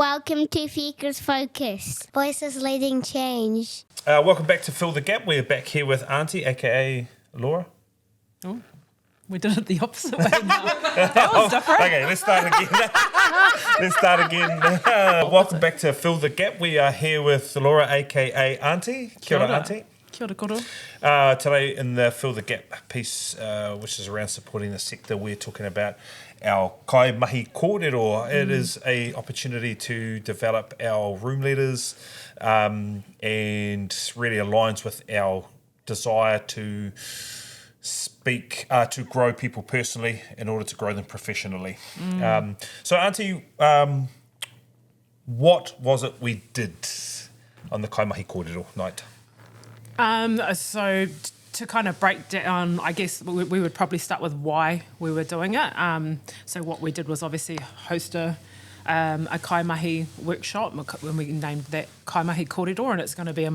Welcome to Future Focus. Voices leading change. Welcome back to Fill the Gap. We're back here with Aunty, aka Laura. Oh, we did it the opposite way now. That was different. Okay, let's start again. Welcome back to Fill the Gap. We are here with Laura, aka Aunty. Kia ora, Aunty. Kia ora koro. Today in the Fill the Gap piece, which is around supporting the sector, we're talking about our Kaimahi Kōrero. It is a opportunity to develop our room leaders and really aligns with our desire to speak, to grow people personally in order to grow them professionally. So Aunty, what was it we did on the Kaimahi Kōrero night? So to kind of break down, I guess we would probably start with why we were doing it. So what we did was obviously host a Kaimahi workshop, when we named that Kaimahi Kōrero, and it's going to be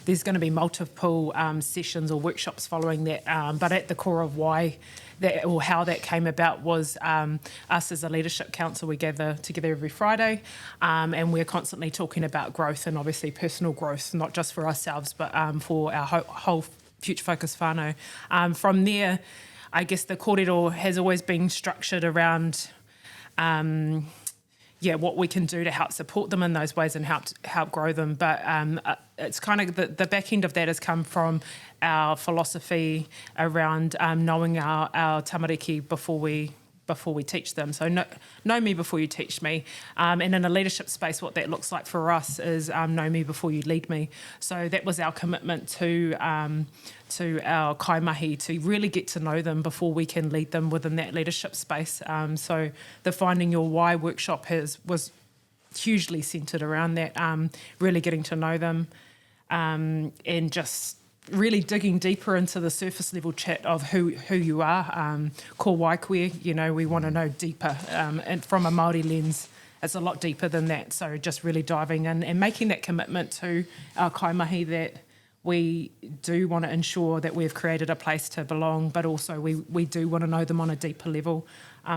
there's going to be multiple sessions or workshops following that. But at the core of why that, or how that came about, was us as a leadership council. We gather together every Friday, and we're constantly talking about growth, and obviously personal growth, not just for ourselves, but for our whole Future Focus whānau. From there, I guess the kōrero has always been structured around what we can do to help support them in those ways and help grow them. But it's kind of the back end of that has come from our philosophy around knowing our tamariki before we teach them. So know me before you teach me. And in a leadership space, what that looks like for us is know me before you lead me. So that was our commitment to our kaimahi, to really get to know them before we can lead them within that leadership space. So the Finding Your Why workshop was hugely centred around that, really getting to know them and just really digging deeper into the surface level chat of who you are. Ko waikoe, we want to know deeper. And from a Māori lens, it's a lot deeper than that. So just really diving in and making that commitment to our kaimahi that we do want to ensure that we've created a place to belong, but also we do want to know them on a deeper level,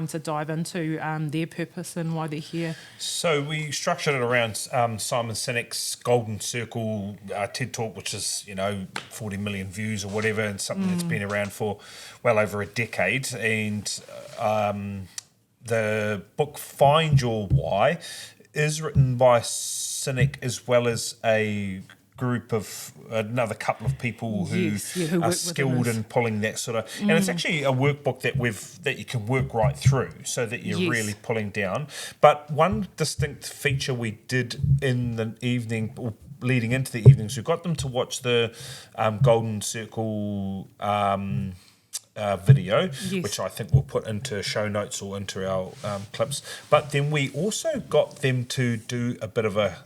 to dive into their purpose and why they're here. So we structured it around Simon Sinek's Golden Circle TED Talk, which is 40 million views or whatever, and something that's been around for well over a decade. And the book Find Your Why is written by Sinek as well as another couple of people who are skilled in pulling that sort of, and it's actually a workbook that you can work right through, so that you're really pulling down. But one distinct feature we did in the evening, or leading into the evenings, we got them to watch the Golden Circle video, which I think we'll put into show notes or into our clips. But then we also got them to do a bit of a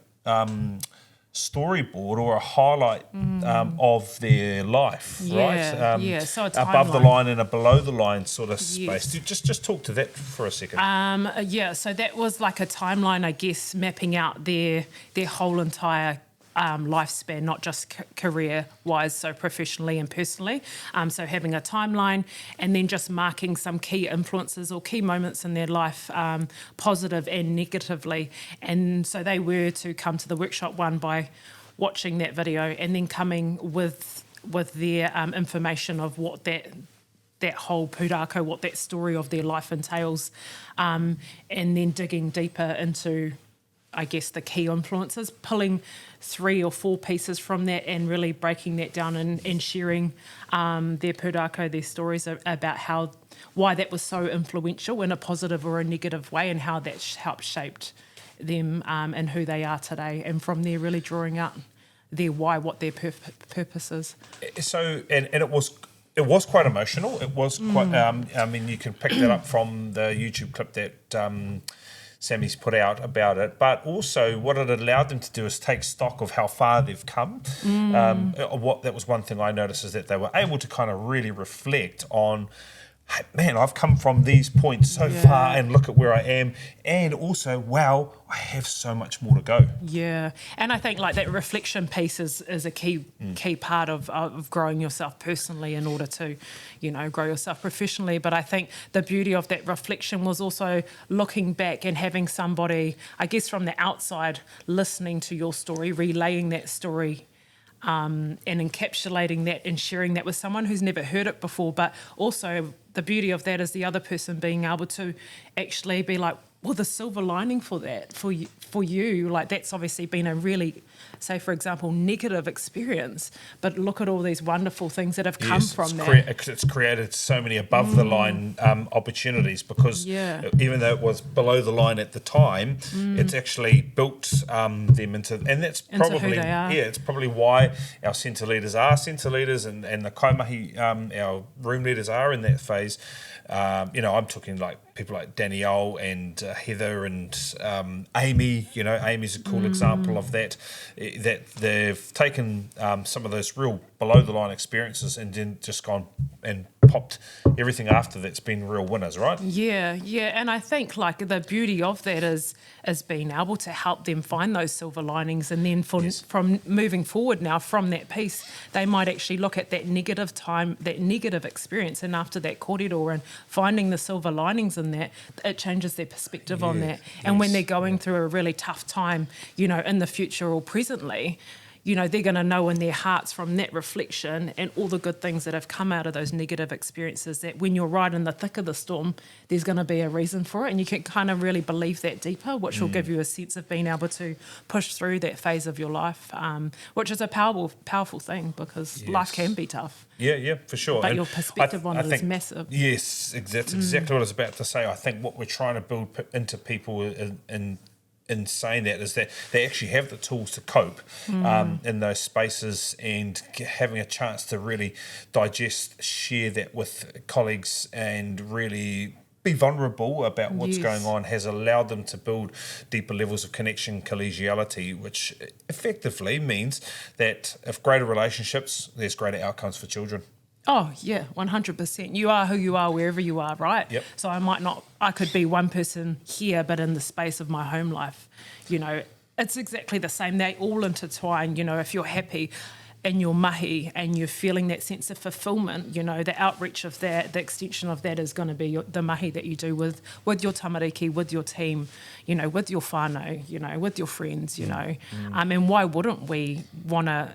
storyboard or a highlight of their life, right? So a above the line and a below the line sort of space. Just talk to that for a second. So that was like a timeline, I guess, mapping out their whole entire lifespan, not just career-wise, so professionally and personally. So having a timeline and then just marking some key influences or key moments in their life, positive and negatively. And so they were to come to the workshop one by watching that video and then coming with their information of what that whole pūrākau, what that story of their life entails, and then digging deeper into, I guess, the key influences, pulling 3 or 4 pieces from that and really breaking that down and sharing their pūrākau, their stories about why that was so influential in a positive or a negative way, and how that helped shaped them and who they are today. And from there, really drawing out their why, what their purpose is. So, and it was quite emotional. It was quite. You can pick that up from the YouTube clip that Sammy's put out about it, but also what it allowed them to do is take stock of how far they've come. That was one thing I noticed, is that they were able to kind of really reflect on hey, man, I've come from these points so far and look at where I am. And also, wow, I have so much more to go. Yeah, and I think like that reflection piece is a key part of growing yourself personally in order to, grow yourself professionally. But I think the beauty of that reflection was also looking back and having somebody, I guess, from the outside listening to your story, relaying that story. And encapsulating that and sharing that with someone who's never heard it before. But also the beauty of that is the other person being able to actually be like, well, the silver lining for that, for you, like that's obviously been a really, say, for example, negative experience, but look at all these wonderful things that have come from that. It's created so many above the line opportunities because even though it was below the line at the time, it's actually built them into, and that's probably who they are. It's probably why our centre leaders are centre leaders and the Kaimahi, our room leaders are in that phase. I'm talking like people like Danielle and Heather and Amy. Amy's a cool example of that. That they've taken some of those real below the line experiences and then just gone and popped everything after that's been real winners, right? Yeah, and I think like the beauty of that is being able to help them find those silver linings, and then from moving forward now from that piece, they might actually look at that negative time, that negative experience, and after that kōrero and finding the silver linings in that, it changes their perspective on that. And when they're going through a really tough time, in the future or presently, they're going to know in their hearts from that reflection and all the good things that have come out of those negative experiences that when you're right in the thick of the storm, there's going to be a reason for it. And you can kind of really believe that deeper, which will give you a sense of being able to push through that phase of your life, which is a powerful thing because life can be tough. Yeah, for sure. But and your perspective on it is massive. Yes, that's exactly what I was about to say. I think what we're trying to build into people in saying that is that they actually have the tools to cope in those spaces and having a chance to really digest, share that with colleagues and really be vulnerable about what's going on has allowed them to build deeper levels of connection, collegiality, which effectively means that if greater relationships, there's greater outcomes for children. Oh, yeah, 100%. You are who you are wherever you are, right? Yep. So I could be one person here, but in the space of my home life, it's exactly the same. They all intertwine, if you're happy in your mahi and you're feeling that sense of fulfillment, the outreach of that, the extension of that is going to be the mahi that you do with your tamariki, with your team, with your whānau, with your friends, and why wouldn't we want to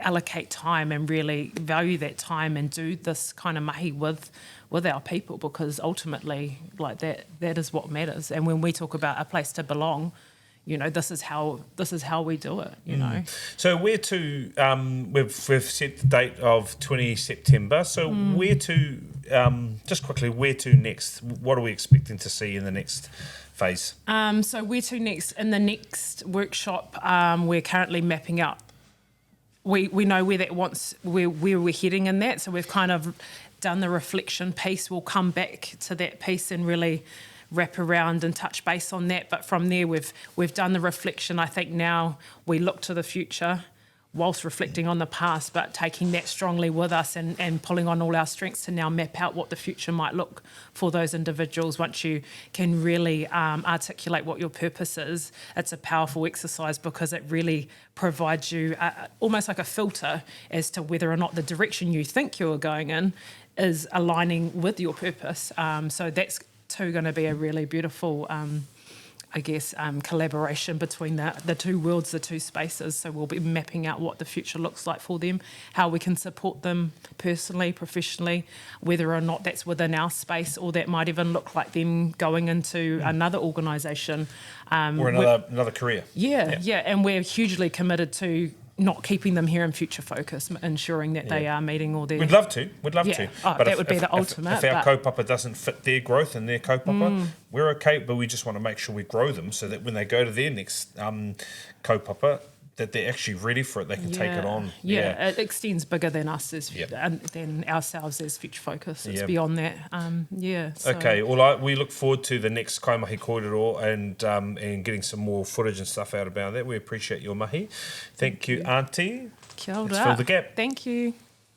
allocate time and really value that time and do this kind of mahi with our people, because ultimately like that is what matters. And when we talk about a place to belong, this is how we do it, So where to, we've set the date of 20 September. So where to, just quickly, where to next? What are we expecting to see in the next phase? So where to next? In the next workshop, we're currently mapping out. We know where we're heading in that. So we've kind of done the reflection piece. We'll come back to that piece and really wrap around and touch base on that. But from there, we've done the reflection. I think now we look to the future whilst reflecting on the past, but taking that strongly with us and pulling on all our strengths to now map out what the future might look for those individuals. Once you can really articulate what your purpose is, it's a powerful exercise because it really provides you almost like a filter as to whether or not the direction you think you're going in is aligning with your purpose. So that's going to be a really beautiful collaboration between the two worlds, the two spaces. So we'll be mapping out what the future looks like for them, how we can support them personally, professionally, whether or not that's within our space or that might even look like them going into another organisation. Or another career. Yeah. And we're hugely committed to not keeping them here in Future Focus, ensuring that they are meeting all their... We'd love to. But that would be the ultimate. If our kaupapa doesn't fit their growth and their kaupapa, we're okay, but we just want to make sure we grow them so that when they go to their next kaupapa, that they're actually ready for it, they can take it on. Yeah, it extends bigger than us, than ourselves as Future Focus. It's beyond that. So. Okay, well, we look forward to the next Kaimahi Kōrero and getting some more footage and stuff out about that. We appreciate your mahi. Thank you, Aunty. Kia ora. Let's fill the gap. Thank you.